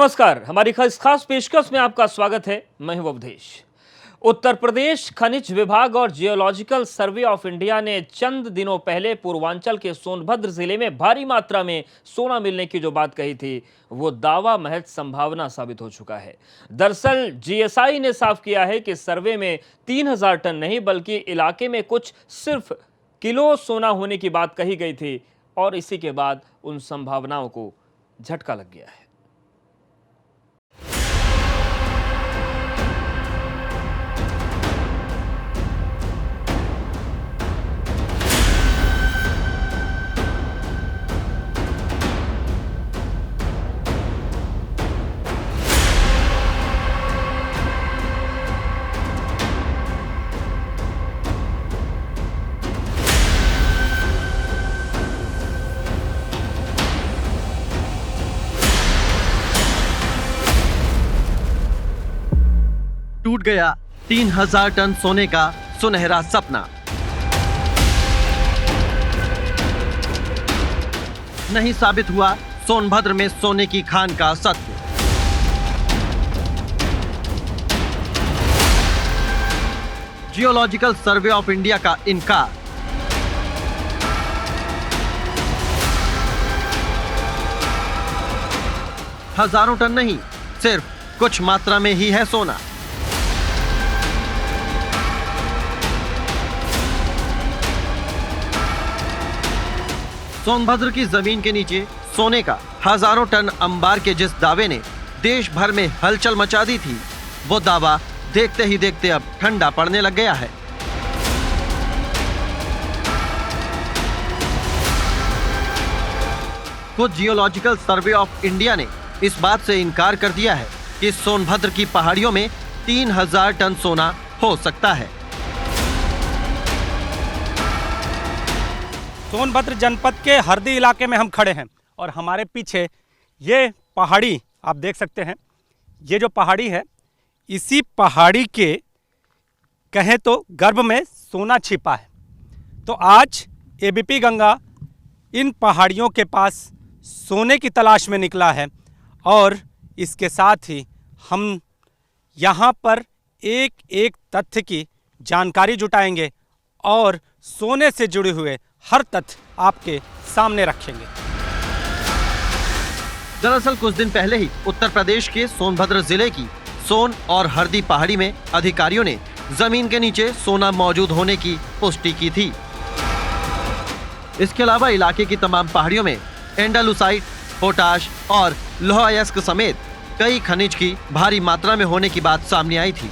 नमस्कार, हमारी खास पेशकश में आपका स्वागत है। मैं हूं अवधेश। उत्तर प्रदेश खनिज विभाग और जियोलॉजिकल सर्वे ऑफ इंडिया ने चंद दिनों पहले पूर्वांचल के सोनभद्र जिले में भारी मात्रा में सोना मिलने की जो बात कही थी, वो दावा महज संभावना साबित हो चुका है। दरअसल जीएसआई ने साफ किया है कि सर्वे में 3000 टन नहीं बल्कि इलाके में कुछ सिर्फ किलो सोना होने की बात कही गई थी और इसी के बाद उन संभावनाओं को झटका लग गया है। टूट गया 3000 टन सोने का सुनहरा सपना। नहीं साबित हुआ सोनभद्र में सोने की खान का सत्य। जियोलॉजिकल सर्वे ऑफ इंडिया का इनकार। हजारों टन नहीं, सिर्फ कुछ मात्रा में ही है सोना। सोनभद्र की जमीन के नीचे सोने का हजारों टन अंबार के जिस दावे ने देश भर में हलचल मचा दी थी, वो दावा देखते ही देखते अब ठंडा पड़ने लग गया है। खुद जियोलॉजिकल सर्वे ऑफ इंडिया ने इस बात से इनकार कर दिया है कि सोनभद्र की पहाड़ियों में 3000 टन सोना हो सकता है। सोनभद्र जनपद के हरदी इलाके में हम खड़े हैं और हमारे पीछे ये पहाड़ी आप देख सकते हैं। ये जो पहाड़ी है, इसी पहाड़ी के कहें तो गर्भ में सोना छिपा है। तो आज एबीपी गंगा इन पहाड़ियों के पास सोने की तलाश में निकला है और इसके साथ ही हम यहाँ पर एक एक तथ्य की जानकारी जुटाएंगे और सोने से जुड़े हुए हर तथ्य आपके सामने रखेंगे। दरअसल कुछ दिन पहले ही उत्तर प्रदेश के सोनभद्र जिले की सोन और हरदी पहाड़ी में अधिकारियों ने जमीन के नीचे सोना मौजूद होने की पुष्टि की थी। इसके अलावा इलाके की तमाम पहाड़ियों में एंडालुसाइट, पोटाश और लौह अयस्क समेत कई खनिज की भारी मात्रा में होने की बात सामने आई थी।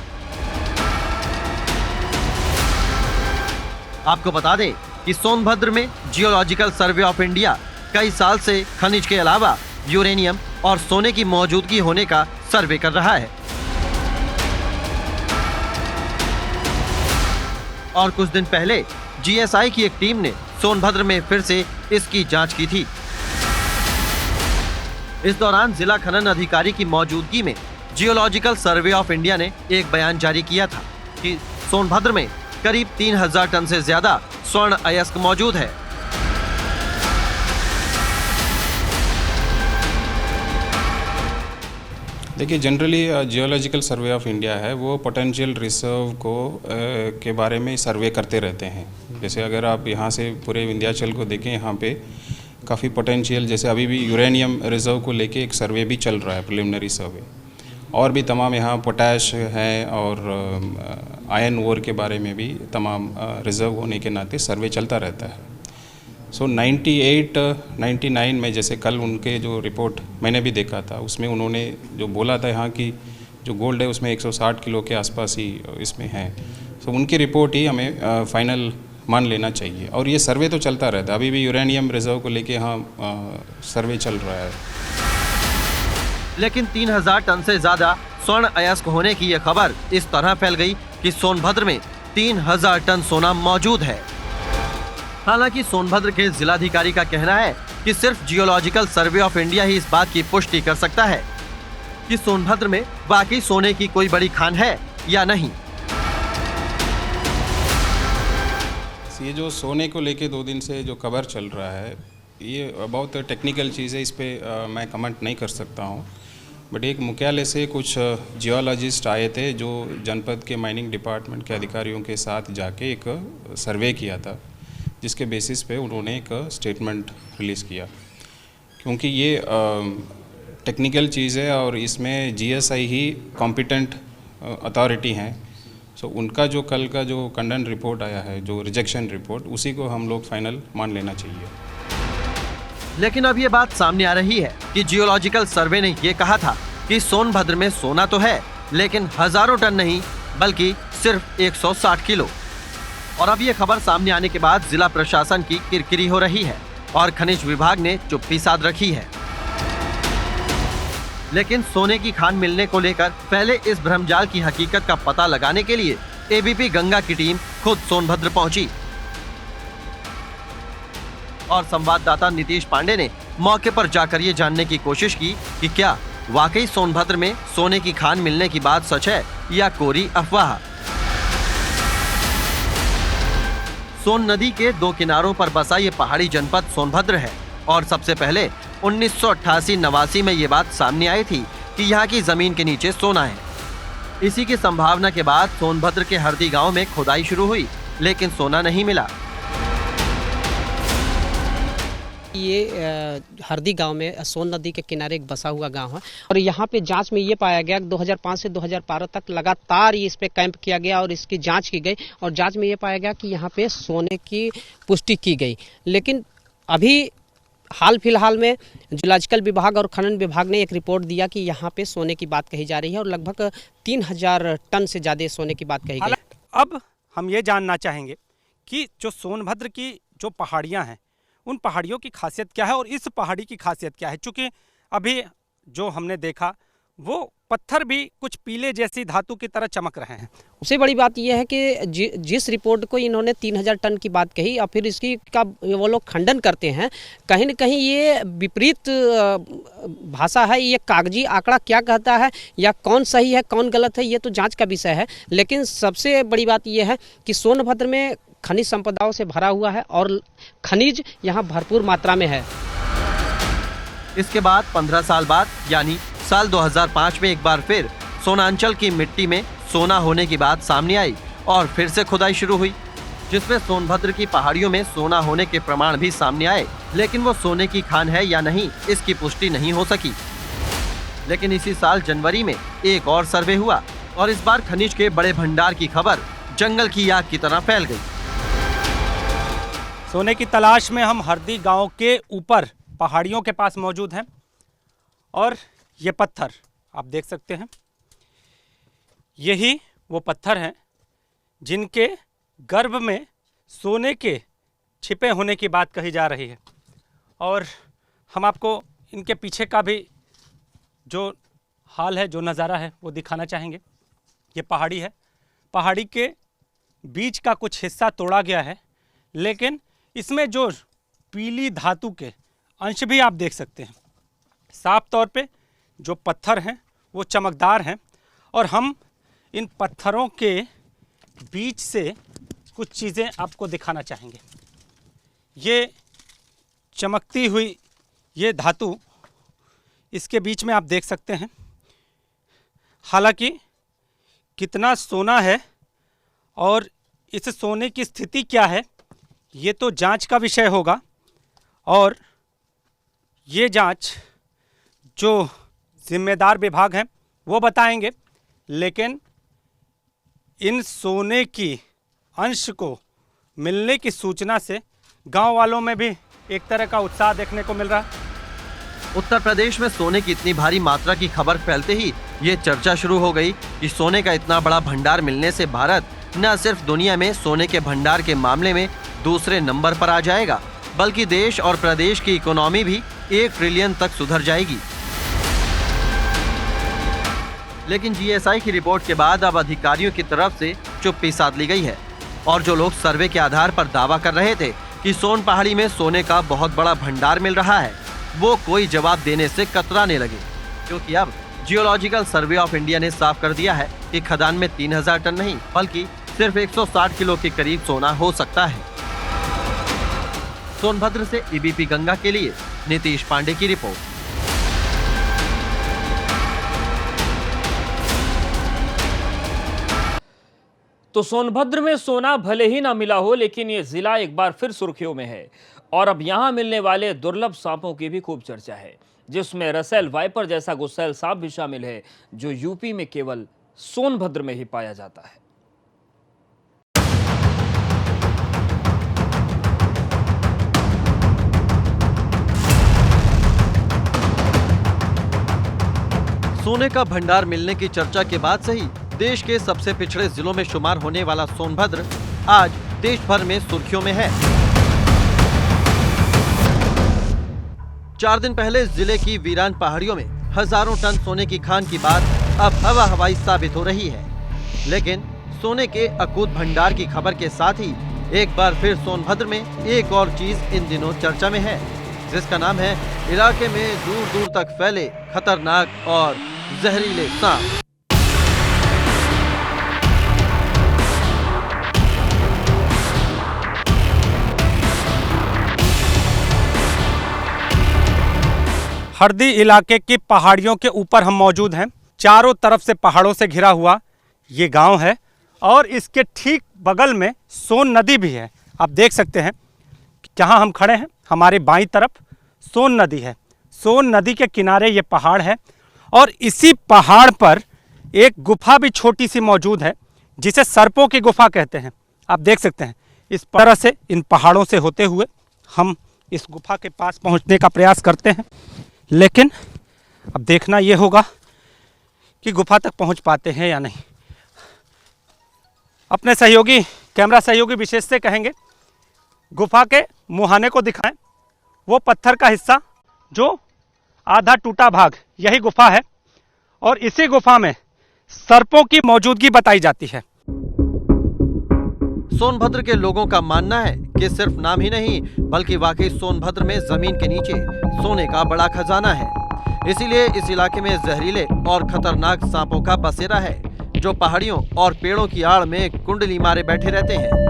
आपको बता दें कि सोनभद्र में जियोलॉजिकल सर्वे ऑफ इंडिया कई साल से खनिज के अलावा यूरेनियम और सोने की मौजूदगी होने का सर्वे कर रहा है। और कुछ दिन पहले जीएसआई की एक टीम ने सोनभद्र में फिर से इसकी जांच की थी। इस दौरान जिला खनन अधिकारी की मौजूदगी में जियोलॉजिकल सर्वे ऑफ इंडिया ने एक बयान जारी किया था कि सोनभद्र में करीब 3000 टन से ज्यादा स्वर्ण अयस्क मौजूद है। देखिए, generally geological survey of India है वो पोटेंशियल रिजर्व को के बारे में सर्वे करते रहते हैं। जैसे अगर आप यहाँ से पूरे विंध्याचल को देखें, यहाँ पे काफ़ी पोटेंशियल, जैसे अभी भी यूरेनियम रिजर्व को लेके एक सर्वे भी चल रहा है, प्रिलिमिनरी सर्वे। और भी तमाम यहाँ पोटैश है और आयरन ओर के बारे में भी तमाम रिजर्व होने के नाते सर्वे चलता रहता है। सो 98-99 में जैसे कल उनके जो रिपोर्ट मैंने भी देखा था, उसमें उन्होंने जो बोला था यहाँ की जो गोल्ड है उसमें 160 किलो के आसपास ही इसमें है। सो उनकी रिपोर्ट ही हमें फाइनल मान लेना चाहिए। और ये सर्वे तो चलता रहता है, अभी भी यूरेनियम रिजर्व को लेके यहाँ सर्वे चल रहा है। लेकिन 3000 टन से ज्यादा स्वर्ण अयस्क होने की यह खबर इस तरह फैल गई कि सोनभद्र में 3000 टन सोना मौजूद है। हालांकि सोनभद्र के जिलाधिकारी का कहना है कि सिर्फ जियोलॉजिकल सर्वे ऑफ इंडिया ही इस बात की पुष्टि कर सकता है कि सोनभद्र में वाकई सोने की कोई बड़ी खान है या नहीं। ये जो सोने को लेके 2 दिन से जो खबर चल रहा है, ये बहुत टेक्निकल चीज़ है, इस पर मैं कमेंट नहीं कर सकता हूँ। बट एक मुख्यालय से कुछ जियोलॉजिस्ट आए थे जो जनपद के माइनिंग डिपार्टमेंट के अधिकारियों के साथ जाके एक सर्वे किया था, जिसके बेसिस पे उन्होंने एक स्टेटमेंट रिलीज़ किया। क्योंकि ये टेक्निकल चीज़ है और इसमें जीएसआई ही कॉम्पिटेंट अथॉरिटी हैं, सो उनका जो कल का जो कंडेम रिपोर्ट आया है, जो रिजेक्शन रिपोर्ट, उसी को हम लोग फाइनल मान लेना चाहिए। लेकिन अब ये बात सामने आ रही है कि जियोलॉजिकल सर्वे ने ये कहा था कि सोनभद्र में सोना तो है, लेकिन हजारों टन नहीं बल्कि सिर्फ 160 किलो। और अब ये खबर सामने आने के बाद जिला प्रशासन की किरकिरी हो रही है और खनिज विभाग ने चुप्पी साध रखी है। लेकिन सोने की खान मिलने को लेकर पहले इस भ्रमजाल की हकीकत का पता लगाने के लिए एबीपी गंगा की टीम खुद सोनभद्र पहुंची और संवाददाता नीतीश पांडे ने मौके पर जाकर ये जानने की कोशिश की कि क्या वाकई सोनभद्र में सोने की खान मिलने की बात सच है या कोरी अफवाह। सोन नदी के दो किनारों पर बसा ये पहाड़ी जनपद सोनभद्र है और सबसे पहले 1988-89 में ये बात सामने आई थी कि यहाँ की जमीन के नीचे सोना है। इसी की संभावना के बाद सोनभद्र के हरदी गांव में खुदाई शुरू हुई, लेकिन सोना नहीं मिला। ये हरदी गांव में सोन नदी के किनारे एक बसा हुआ गांव है और यहाँ पे जांच में ये पाया गया 2005 से 2012 तक लगातार इस पे कैंप किया गया और इसकी जांच की गई और जांच में ये पाया गया कि यहाँ पे सोने की पुष्टि की गई। लेकिन अभी हाल फिलहाल में जियोलॉजिकल विभाग और खनन विभाग ने एक रिपोर्ट दिया कि यहाँ पे सोने की बात कही जा रही है और लगभग 3000 टन से ज़्यादा सोने की बात कही गई। अब हम ये जानना चाहेंगे कि जो सोनभद्र की जो पहाड़ियाँ हैं, उन पहाड़ियों की खासियत क्या है और इस पहाड़ी की खासियत क्या है। चूँकि अभी जो हमने देखा वो पत्थर भी कुछ पीले जैसी धातु की तरह चमक रहे हैं। सबसे बड़ी बात यह है कि जिस रिपोर्ट को इन्होंने 3000 टन की बात कही और फिर इसकी का वो लोग खंडन करते हैं, कहीं न कहीं ये विपरीत भाषा है। ये कागजी आंकड़ा क्या कहता है या कौन सही है कौन गलत है, ये तो जांच का विषय है। लेकिन सबसे बड़ी बात यह है कि सोनभद्र में खनिज संपदाओं से भरा हुआ है और खनिज यहाँ भरपूर मात्रा में है। इसके बाद 15 साल बाद यानी साल 2005 में एक बार फिर सोनांचल की मिट्टी में सोना होने की बात सामने आई और फिर से खुदाई शुरू हुई, जिसमें सोनभद्र की पहाड़ियों में सोना होने के प्रमाण भी सामने आए। लेकिन वो सोने की खान है या नहीं, इसकी पुष्टि नहीं हो सकी। लेकिन इसी साल जनवरी में एक और सर्वे हुआ और इस बार खनिज के बड़े भंडार की खबर जंगल की आग की तरह फैल गई। सोने की तलाश में हम हरदी गांव के ऊपर पहाड़ियों के पास मौजूद हैं और ये पत्थर आप देख सकते हैं, यही वो पत्थर हैं जिनके गर्भ में सोने के छिपे होने की बात कही जा रही है। और हम आपको इनके पीछे का भी जो हाल है, जो नज़ारा है, वो दिखाना चाहेंगे। ये पहाड़ी है, पहाड़ी के बीच का कुछ हिस्सा तोड़ा गया है, लेकिन इसमें जो पीली धातु के अंश भी आप देख सकते हैं। साफ तौर पे जो पत्थर हैं वो चमकदार हैं और हम इन पत्थरों के बीच से कुछ चीज़ें आपको दिखाना चाहेंगे। ये चमकती हुई ये धातु, इसके बीच में आप देख सकते हैं। हालांकि कितना सोना है और इस सोने की स्थिति क्या है, ये तो जांच का विषय होगा और ये जांच जो जिम्मेदार विभाग हैं वो बताएंगे। लेकिन इन सोने की अंश को मिलने की सूचना से गांव वालों में भी एक तरह का उत्साह देखने को मिल रहा है। उत्तर प्रदेश में सोने की इतनी भारी मात्रा की खबर फैलते ही ये चर्चा शुरू हो गई कि सोने का इतना बड़ा भंडार मिलने से भारत न सिर्फ दुनिया में सोने के भंडार के मामले में दूसरे नंबर पर आ जाएगा, बल्कि देश और प्रदेश की इकोनॉमी भी 1 ट्रिलियन तक सुधर जाएगी। लेकिन जीएसआई की रिपोर्ट के बाद अब अधिकारियों की तरफ से चुप्पी साध ली गई है और जो लोग सर्वे के आधार पर दावा कर रहे थे कि सोन पहाड़ी में सोने का बहुत बड़ा भंडार मिल रहा है, वो कोई जवाब देने से कतराने लगे, क्योंकि अब जियोलॉजिकल सर्वे ऑफ इंडिया ने साफ कर दिया है कि खदान में 3000 टन नहीं बल्कि सिर्फ 160 किलो के करीब सोना हो सकता है। सोनभद्र से एबीपी गंगा के लिए नीतीश पांडे की रिपोर्ट। तो सोनभद्र में सोना भले ही ना मिला हो, लेकिन ये जिला एक बार फिर सुर्खियों में है और अब यहां मिलने वाले दुर्लभ सांपों की भी खूब चर्चा है, जिसमें रसेल वाइपर जैसा गुस्सैल सांप भी शामिल है, जो यूपी में केवल सोनभद्र में ही पाया जाता है। सोने का भंडार मिलने की चर्चा के बाद से ही देश के सबसे पिछड़े जिलों में शुमार होने वाला सोनभद्र आज देश भर में सुर्खियों में है। 4 दिन पहले जिले की वीरान पहाड़ियों में हजारों टन सोने की खान की बात अब हवा हवाई साबित हो रही है, लेकिन सोने के अकूत भंडार की खबर के साथ ही एक बार फिर सोनभद्र में एक और चीज इन दिनों चर्चा में है, जिसका नाम है इलाके में दूर दूर तक फैले खतरनाक और जहरीले सांप। हरदी इलाके की पहाड़ियों के ऊपर हम मौजूद हैं। चारों तरफ से पहाड़ों से घिरा हुआ ये गांव है और इसके ठीक बगल में सोन नदी भी है। आप देख सकते हैं जहां हम खड़े हैं, हमारे बाईं तरफ सोन नदी है। सोन नदी के किनारे ये पहाड़ है और इसी पहाड़ पर एक गुफा भी छोटी सी मौजूद है, जिसे सर्पों की गुफा कहते हैं। आप देख सकते हैं इस तरह से इन पहाड़ों से होते हुए हम इस गुफा के पास पहुंचने का प्रयास करते हैं, लेकिन अब देखना ये होगा कि गुफा तक पहुंच पाते हैं या नहीं। अपने सहयोगी कैमरा सहयोगी विशेष से कहेंगे गुफा के मुहाने को दिखाएं। वो पत्थर का हिस्सा जो आधा टूटा भाग यही गुफा है और इसी गुफा में सर्पों की मौजूदगी बताई जाती है। सोनभद्र के लोगों का मानना है कि सिर्फ नाम ही नहीं बल्कि वाकई सोनभद्र में जमीन के नीचे सोने का बड़ा खजाना है। इसीलिए इस इलाके में जहरीले और खतरनाक सांपों का बसेरा है, जो पहाड़ियों और पेड़ों की आड़ में कुंडली मारे बैठे रहते हैं।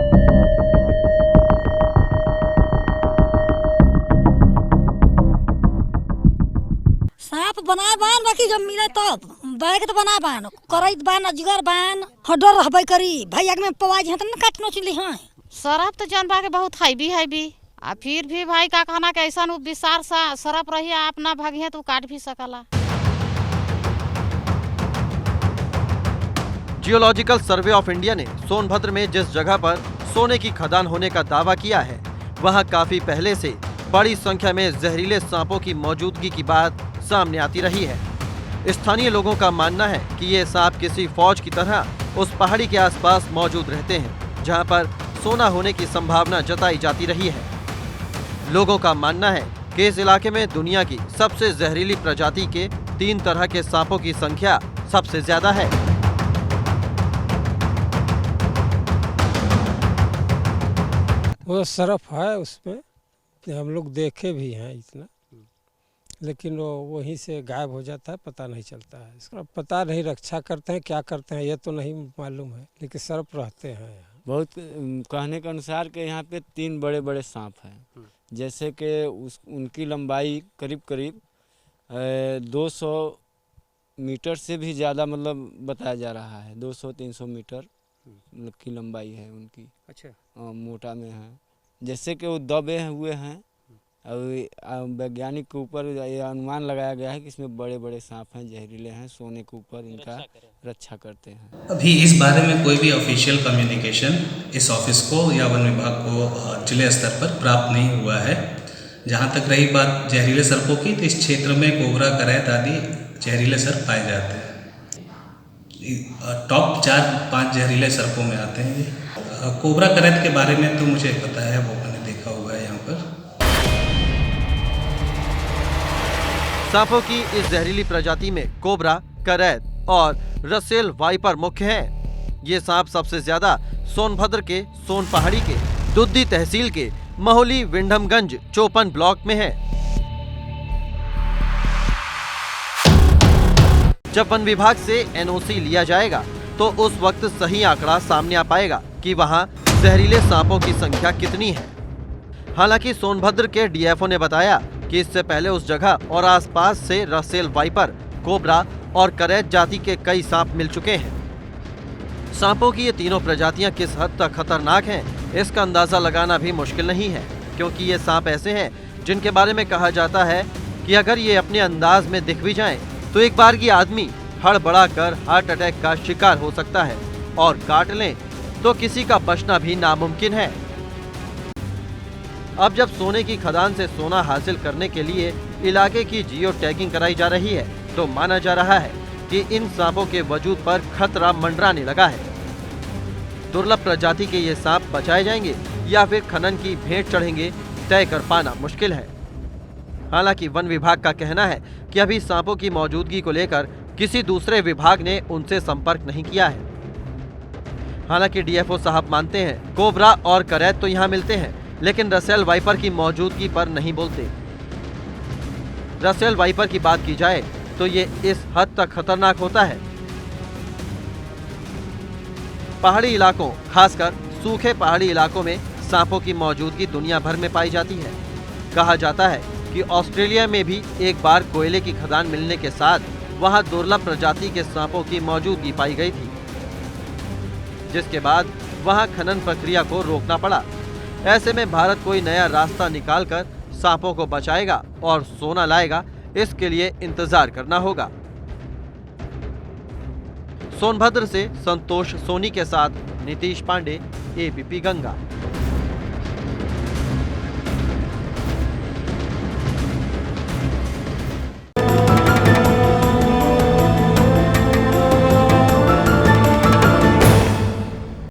सांप बनाए बान बाकी जब मिले तो बैग तो बना बान करैत बान अजगर बान हडर रहबे करी भाई आग में पवाज है त न काटनो चली हां शराब तो जानबा के बहुत हैवी आ फिर भी भाई का कहना के ऐसा विस्तार सा शराब रही आप ना भागिए तो काट भी सकला। जियोलॉजिकल सर्वे ऑफ इंडिया ने सोनभद्र में जिस जगह पर सोने की खदान होने का दावा किया है, वहां काफी पहले से बड़ी संख्या में जहरीले सांपों की मौजूदगी की बात सामने आती रही है। स्थानीय लोगों का मानना है कि ये सांप किसी फौज की तरह उस पहाड़ी के आसपास मौजूद रहते हैं, जहां पर सोना होने की संभावना जताई जाती रही है। लोगों का मानना है कि इस इलाके में दुनिया की सबसे जहरीली प्रजाति के 3 तरह के सांपों की संख्या सबसे ज्यादा है। वो सरफ है, उसमें हम लोग देखे भी हैं इतना, लेकिन वो वहीं से गायब हो जाता है, पता नहीं चलता है। इसका पता नहीं रक्षा करते हैं क्या करते हैं ये तो नहीं मालूम है, लेकिन सरफ रहते हैं यहाँ। बहुत कहने के अनुसार के यहाँ पे 3 बड़े बड़े सांप हैं, जैसे कि उनकी लंबाई करीब करीब 200 मीटर से भी ज़्यादा मतलब बताया जा रहा है। 200-300 मीटर की लंबाई है उनकी। अच्छा। मोटा में है, जैसे कि वो दबे हुए हैं। और वैज्ञानिक के ऊपर ये अनुमान लगाया गया है कि इसमें बड़े बड़े सांप हैं, जहरीले हैं, सोने के ऊपर इनका रक्षा करते हैं। अभी इस बारे में कोई भी ऑफिशियल कम्युनिकेशन इस ऑफिस को या वन विभाग को जिले स्तर पर प्राप्त नहीं हुआ है। जहां तक रही बात जहरीले सर्पों की, तो इस क्षेत्र में कोबरा, करैत आदि जहरीले सर्प पाए जाते हैं। टॉप 4-5 जहरीले सर्पों में आते हैं ये। कोबरा, करैत के बारे में तो मुझे पता है, वो मैंने देखा हुआ है यहाँ पर। सांपों की इस जहरीली प्रजाति में कोबरा, करैत और रसेल वाइपर मुख्य हैं। ये सांप सबसे ज्यादा सोनभद्र के सोन पहाड़ी के दुद्दी तहसील के महोली विंडमगंज चौपन ब्लॉक में है। जब वन विभाग से एनओसी लिया जाएगा तो उस वक्त सही आंकड़ा सामने आ पाएगा कि वहां जहरीले सांपों की संख्या कितनी है। हालांकि सोनभद्र के डीएफओ ने बताया कि इससे पहले उस जगह और आसपास से रसेल वाइपर, कोबरा और करैत जाति के कई सांप मिल चुके हैं। सांपों की ये तीनों प्रजातियां किस हद तक खतरनाक हैं, इसका अंदाजा लगाना भी मुश्किल नहीं है, क्योंकि ये सांप ऐसे हैं जिनके बारे में कहा जाता है कि अगर ये अपने अंदाज में दिख भी जाएं, तो एक बार की आदमी हड़बड़ा कर हार्ट अटैक का शिकार हो सकता है और काट लें तो किसी का बचना भी नामुमकिन है। अब जब सोने की खदान से सोना हासिल करने के लिए इलाके की जियो टैगिंग कराई जा रही है, तो माना जा रहा है कि इन सांपों के वजूद पर खतरा मंडराने लगा है। दुर्लभ प्रजाति के ये सांप बचाए जाएंगे या फिर खनन की भेंट चढ़ेंगे, तय कर पाना मुश्किल है। हालांकि वन विभाग का कहना है कि अभी सांपों की मौजूदगी को लेकर किसी दूसरे विभाग ने उनसे संपर्क नहीं किया है। हालांकि डीएफओ साहब मानते हैं कोबरा और करैत तो यहाँ मिलते हैं, लेकिन रसेल वाइपर की मौजूदगी पर नहीं बोलते। रसेल वाइपर की बात की जाए तो ये इस हद तक खतरनाक होता है। पहाड़ी इलाकों, खासकर सूखे पहाड़ी इलाकों में सांपों की मौजूदगी दुनिया भर में पाई जाती है। कहा जाता है कि ऑस्ट्रेलिया में भी एक बार कोयले की खदान मिलने के साथ वहां दुर्लभ प्रजाति के सांपों की मौजूदगी पाई गई थी, जिसके बाद वहां खनन प्रक्रिया को रोकना पड़ा। ऐसे में भारत कोई नया रास्ता निकालकर सांपों को बचाएगा और सोना लाएगा, इसके लिए इंतजार करना होगा। सोनभद्र से संतोष सोनी के साथ नीतीश पांडे, एबीपी गंगा।